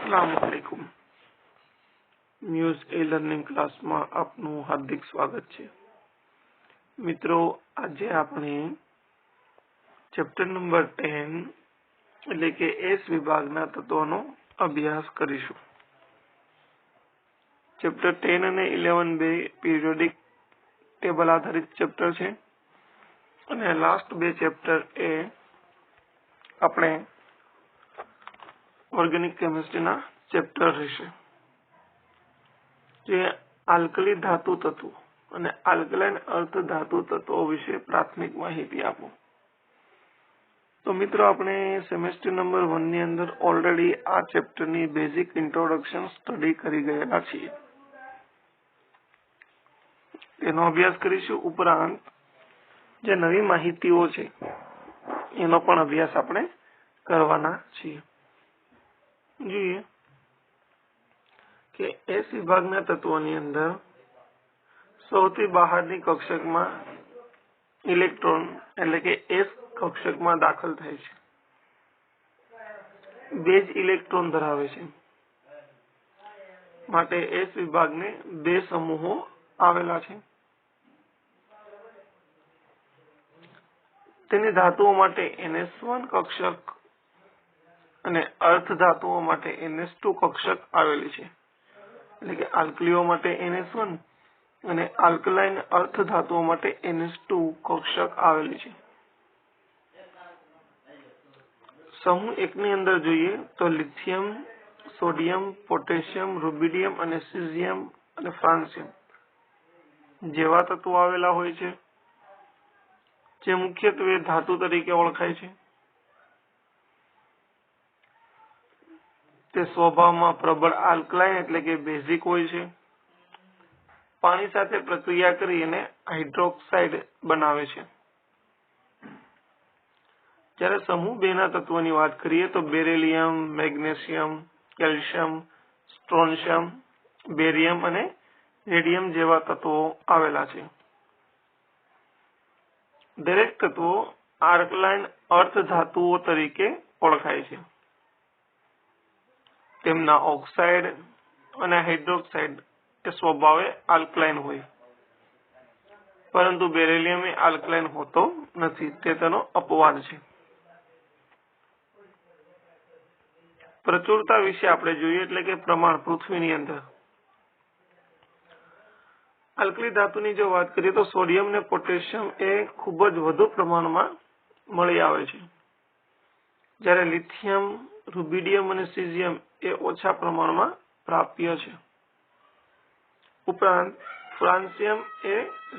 अस्सलाम वालेकुम। મ્યુઝ એ લર્નિંગ ક્લાસમાં આપનું હાર્દિક સ્વાગત છે। મિત્રો, આજે આપણે ચેપ્ટર નંબર 10 એટલે કે એસ વિભાગના તત્વોનો અભ્યાસ કરીશું। ચેપ્ટર 10 અને 11 બે પીરિયોડિક ટેબલ આધારિત ચેપ્ટર છે અને લાસ્ટ બે ચેપ્ટર એ આપણે ઓર્ગેનિક કેમિસ્ટ્રીના ચેપ્ટર રહેશે, જે આલ્કલી ધાતુ તત્વો અને આલ્કલાઇન અર્ધ ધાતુ તત્વો વિશે પ્રાથમિક માહિતી આપો। તો મિત્રો, આપણે સેમેસ્ટર નંબર 1 ની અંદર ઓલરેડી આ ચેપ્ટરની બેઝિક ઇન્ટ્રોડક્શન સ્ટડી કરી ગયેલા છીએ, તેનો અભ્યાસ કરીશું। ઉપરાંત જે નવી માહિતીઓ છે એનો પણ અભ્યાસ આપણે કરવાના છીએ। જોઈએ કે એસ વિભાગના તત્વોની અંદર સૌથી બહારની કક્ષકમાં ઇલેક્ટ્રોન એટલે કે એસ કક્ષકમાં દાખલ થાય છે, બે જ ઇલેક્ટ્રોન ધરાવે છે, માટે એસ વિભાગને બે સમૂહો આવેલા છે। તેની ધાતુઓ માટે NS1 કક્ષક અને અર્ધ ધાતુઓ માટે NS2 કક્ષક આવેલી છે, એટલે કે આલ્કલીઓ માટે NS1 અને આલ્કલાઇન અર્ધ ધાતુઓ માટે NS2 કક્ષક આવેલી છે। સમૂહ 1 ની અંદર જોઈએ તો લિથિયમ, સોડિયમ, પોટેશિયમ, રૂબિડિયમ અને સીઝિયમ અને ફ્રાન્સિયમ જેવા તત્વો આવેલા હોય છે, જે મુખ્યત્વે ધાતુ તરીકે ઓળખાય છે। તે સ્વભાવમાં પ્રબળ આલ્કલાઇન એટલે કે બેઝિક હોય છે, પાણી સાથે પ્રક્રિયા કરી અને હાઇડ્રોક્સાઇડ બનાવે છે। જ્યારે સમૂહ 2 ના તત્વોની વાત કરીએ તો બેરિલિયમ, મેગ્નેશિયમ, કેલ્શિયમ, સ્ટ્રોન્શિયમ, બેરિયમ અને રેડિયમ જેવા તત્વો આવેલા છે। દરેક તત્વો આલ્કલાઇન અર્ધ ધાતુઓ તરીકે ઓળખાય છે। તેમના ઓક્સાઇડ અને હાઇડ્રોક્સાઇડ એ સ્વભાવે આલ્કલાઇન હોય, પરંતુ બેરિલિયમ એ આલ્કલાઇન હોતો નથી, તે તેનો અપવાદ છે। પ્રચુરતા વિશે આપણે જોઈએ એટલે કે પ્રમાણ પૃથ્વીની અંદર આલ્કલી ધાતુની જો વાત કરીએ તો સોડિયમ અને પોટેશિયમ એ ખૂબ જ વધુ પ્રમાણમાં મળી આવે છે, જ્યારે લિથિયમ, રૂબિડિયમ અને સીઝિયમ એ ઓછા પ્રમાણમાં પ્રાપ્ય છે। ઉપરાંત ફ્રાન્સિયમ એ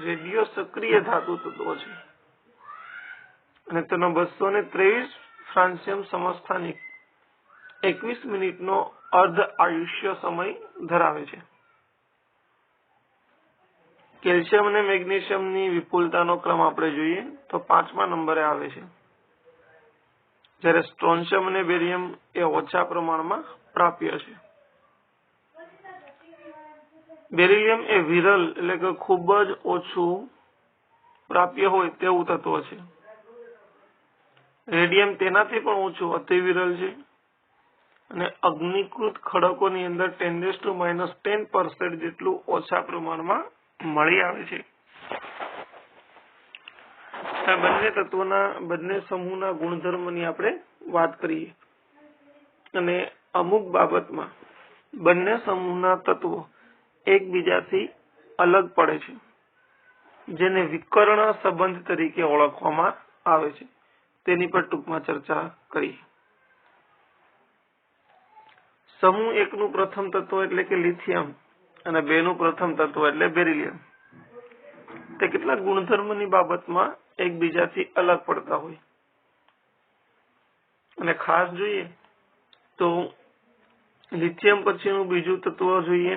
રેડિયો સક્રિય ધાતુ તત્વો છે અને તેનો 223 ફ્રાન્સિયમ સમસ્થાનિક 21 મિનિટનો અર્ધ આયુષ્ય સમય ધરાવે છે। કેલ્શિયમ અને મેગ્નેશિયમની વિપુલતાનો ક્રમ આપણે જોઈએ તો 5મા નંબરે આવે છે, જ્યારે સ્ટ્રોન્શિયમ અને બેરિયમ એ ઓછા પ્રમાણમાં પ્રાપ્ય છે। બેરિલિયમ એ વિરલ એટલે કે ખૂબ જ ઓછું પ્રાપ્ય હોય તેવું તત્વ છે। રેડિયમ તેનાથી પણ ઓછું અતિ વિરલ છે અને અગ્નિકૃત ખડકોની અંદર 10⁻10% જેટલું ઓછા પ્રમાણમાં મળી આવે છે। બંને સમૂહના ગુણધર્મની આપણે વાત કરીએ અને અમુક બાબતમાં બંને સમૂહના તત્વો એકબીજાથી અલગ પડે છે, જેને વિકર્ણ સંબંધ તરીકે ઓળખવામાં આવે છે, તેની પર ટૂંકમાં ચર્ચા કરીએ। સમૂહ 1 નું પ્રથમ તત્વ એટલે કે લિથિયમ અને 2 નું પ્રથમ તત્વ એટલે બેરિલિયમ તે કેટલાક ગુણધર્મની બાબતમાં એકબીજાથી અલગ પડતા હોય, અને ખાસ જોઈએ તો લિથિયમ પછીનું બીજું તત્વ જોઈએ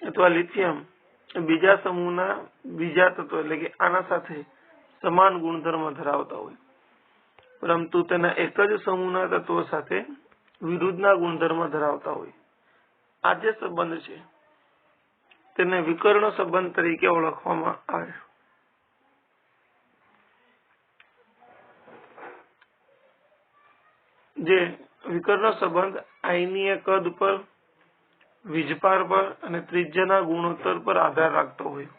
અથવા લિથિયમ બીજા સમૂહના બીજા તત્વ એટલે કે આના સાથે સમાન ગુણધર્મ ધરાવતા હોય, પરંતુ તેના એક જ સમૂહના તત્વો સાથે વિરુદ્ધના ગુણધર્મ ધરાવતા હોય। આ જે સંબંધ છે તેને વિકર્ણ સંબંધ તરીકે ઓળખવામાં આવે। જે વિકર્ણ સંબંધ આયનીય કદ પર, વીજભાર પર અને ત્રિજ્યાના ગુણોત્તર પર આધાર રાખતો હોય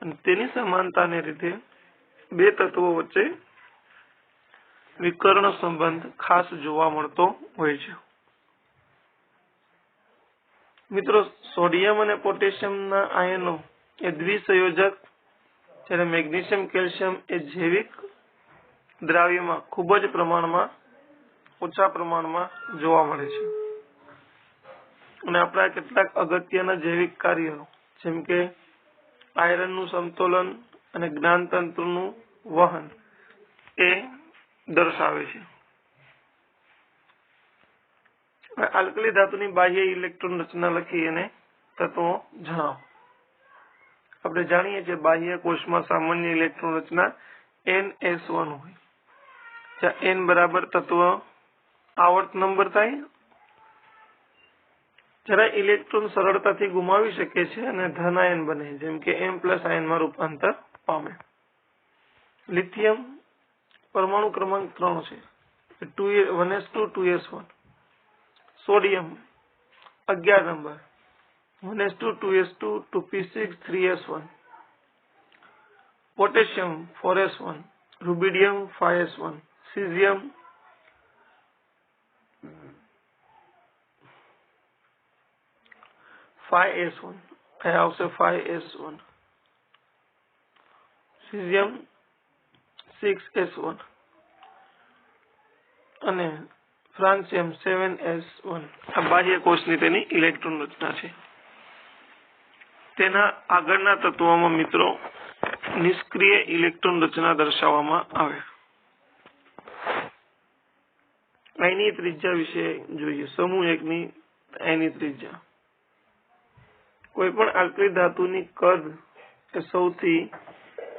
અને તેની સમાનતાને લીધે બે તત્વો વચ્ચે વિકર્ણ સંબંધ ખાસ જોવા મળતો હોય છે. મિત્રો, સોડિયમ અને પોટેશિયમના આયનો એ દ્વિસંયોજક, જ્યારે મેગ્નેશિયમ કેલ્શિયમ એ જૈવિક દ્રાવ્યમાં ખૂબ જ પ્રમાણમાં ઓછા પ્રમાણમાં જોવા મળે છે અને આપણા કેટલાક અગત્યના જૈવિક કાર્યો જેમ કે આયરનનું સમતોલન અને જ્ઞાનતંતુનું વહન એ દર્શાવે છે. આલ્કલી ધાતુની બાહ્ય ઇલેક્ટ્રોન રચના લખી અને તત્વો જણાવો. આપણે જાણીએ છીએ બાહ્ય કોષમાં સામાન્ય ઇલેક્ટ્રોન રચના NS1 હોય, જ્યાં N બરાબર તત્વ આવર્ત નંબર થાય, જ્યારે ઇલેક્ટ્રોન સરળતાથી ગુમાવી શકે છે અને ધન આયન બને, જેમ કે M+ આયનમાં રૂપાંતર પામે. લિથિયમ પરમાણુ ક્રમાંક 3 છે, 1s2 sodium 11 number 1s2 2p6 3s1, potassium 4s1, rubidium 5s1, caesium 5s1, આવશે 5s1, સીઝિયમ 6s1 અને ફ્રાન્સિયમ 7s1. આ બાહ્ય કોષની તેની ઇલેક્ટ્રોન રચના છે. તેના આગળના તત્વોમાં મિત્રો નિષ્ક્રિય ઇલેક્ટ્રોન રચના દર્શાવવામાં આવે. આયની ત્રિજ્યા વિશે જોઈએ. સમૂહ 1 ની આયની ત્રિજ્યા. કોઈ પણ આલ્કલી ધાતુની કદ એ સૌથી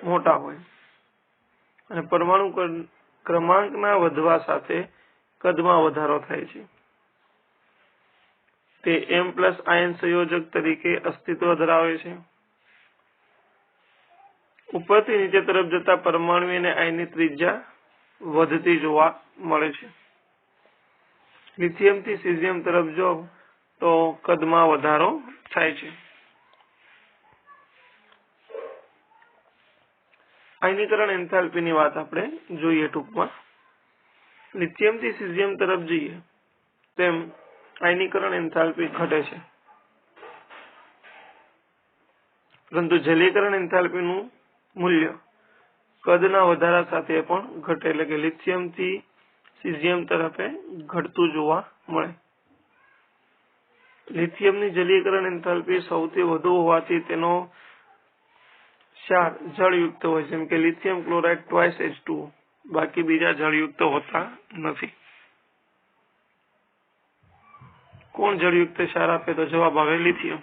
મોટા હોય અને પરમાણુ ક્રમાંકના વધવા સાથે કદમાં વધારો થાય છે. તે M+ આયન સંયોજક તરીકે અસ્તિત્વ ધરાવે છે. ઉપરથી નીચે તરફ જતા પરમાણુ અને આયનની ત્રિજ્યા વધતી જોવા મળે છે. લિથિયમ થી સીઝિયમ તરફ જો તો કદમાં વધારો થાય છે. આયનીકરણ એન્થાલ્પીની વાત આપણે જોઈએ ટૂંકમાં. લિથિયમ થી સીઝિયમ તરફ જઈએ તેમ આયનીકરણ એન્થાલ્પી ઘટે છે, પરંતુ જલીયકરણ એન્થાલ્પીનું મૂલ્ય કદના વધારા સાથે પણ ઘટે, એટલે કે લિથિયમ થી સીઝિયમ તરફે ઘટતું જોવા મળે. લિથિયમની જલીયકરણ એન્થાલ્પી સૌથી વધુ હોવાથી તેનો ક્ષાર જળયુક્ત હોય, જેમ કે લિથિયમ ક્લોરાઇડ 2H2O, બાકી બીજા જળયુક્ત હોતા નથી. કોણ જળયુક્ત ક્ષાર આપે? તો જવાબ આવે લિથિયમ.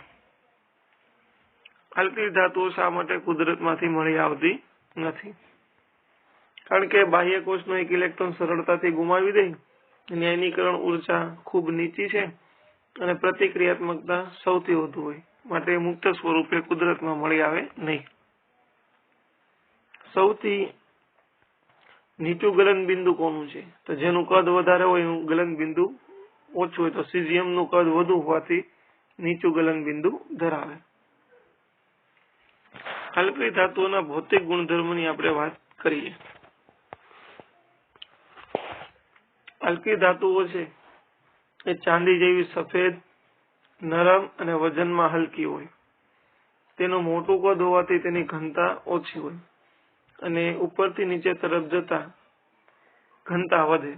આલ્કલી ધાતુઓ શા માટે કુદરતમાંથી મળી આવતી નથી? કારણ કે બાહ્ય કોષનો એક ઇલેક્ટ્રોન સરળતાથી ગુમાવી દે, એની આયનીકરણ ઉર્જા ખૂબ નીચી છે અને પ્રતિક્રિયાત્મકતા સૌથી વધુ હોય, માટે મુક્ત સ્વરૂપે કુદરતમાં મળી આવે નહીં. સૌથી નીચું ગલન બિંદુ કોનું છે? તો જેનું કદ વધારે હોય એનું ગલન બિંદુ ઓછું હોય, તો સીઝિયમનું કદ વધુ હોવાથી નીચું ગલન બિંદુ ધરાવે. આલ્કલી ધાતુઓના ભૌતિક ગુણધર્મોની આપણે વાત કરીએ. આલ્કલી ધાતુઓ છે એ ચાંદી જેવી સફેદ, નરમ અને વજનમાં હલકી હોય. તેનું મોટું કદ હોવાથી તેની ઘનતા ઓછી હોય અને ઉપરથી નીચે તરફ જતા ઘનતા વધે.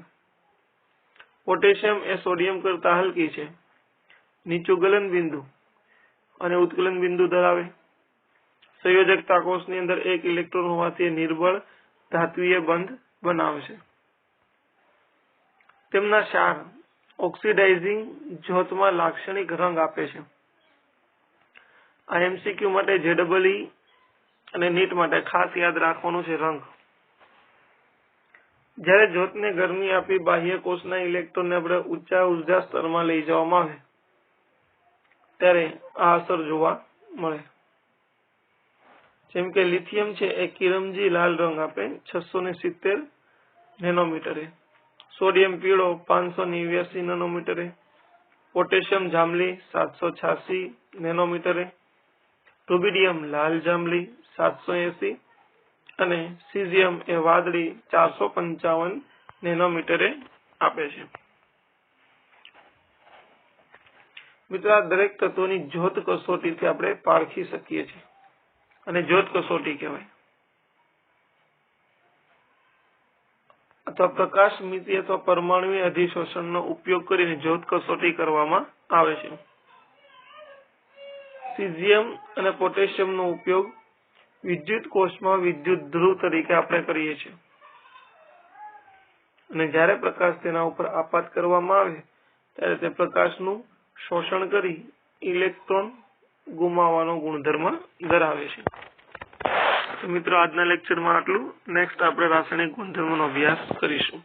પોટેશિયમ એ સોડિયમ કરતા હલકી છે, નીચું ગલન બિંદુ અને ઉત્કલન બિંદુ ધરાવે. સંયોજકતા કોષની અંદર એક ઇલેક્ટ્રોન હોવાથી નિર્બળ ધાત્વીય બંધ બનાવે છે. તેમના ક્ષાર ઓક્સિડાઇઝિંગ જ્યોતમાં લાક્ષણિક રંગ આપે છે. આ MCQ માટે JEE અને નીટ માટે ખાસ યાદ રાખવાનું છે રંગ. જ્યારે જ્યોતને ગરમી આપી બાહ્ય કોષના ઇલેક્ટ્રોનને આપણે ઊંચા ઉર્જા સ્તરમાં લઈ જવામાં આવે ત્યારે આ અસર જોવા મળે. જેમ કે લિથિયમ છે એ કિરમજી લાલ રંગ આપે 670 નેનોમીટરે. સોડિયમ પીળો 589 નેનોમીટરે, પોટેશિયમ જાંબલી 786 નેનોમીટરે, રૂબિડિયમ લાલ જાંબલી 780 અને સીઝિયમ એ વાદળી 455 નેનોમીટરે આપે છે. મિત્રો, આ દરેક તત્વોની જ્યોત કસોટીથી આપણે પારખી શકીએ છીએ અને જ્યોત કસોટી કહેવાય, અથવા પ્રકાશ મિતિ અથવા પરમાણુય અધિશોષણનો ઉપયોગ કરીને જ્યોત કસોટી કરવામાં આવે છે. સીઝિયમ અને પોટેશિયમનો ઉપયોગ વિદ્યુત કોષમાં વિદ્યુત ધ્રુવ તરીકે આપણે કરીએ છીએ અને જ્યારે પ્રકાશ તેના ઉપર આપાત કરવામાં આવે ત્યારે તે પ્રકાશનું શોષણ કરી ઇલેક્ટ્રોન ગુમાવવાનો ગુણધર્મ ધરાવે છે. તો મિત્રો, આજના લેક્ચરમાં આટલું. નેક્સ્ટ આપણે રાસાયણિક ગુણધર્મોનો અભ્યાસ કરીશું.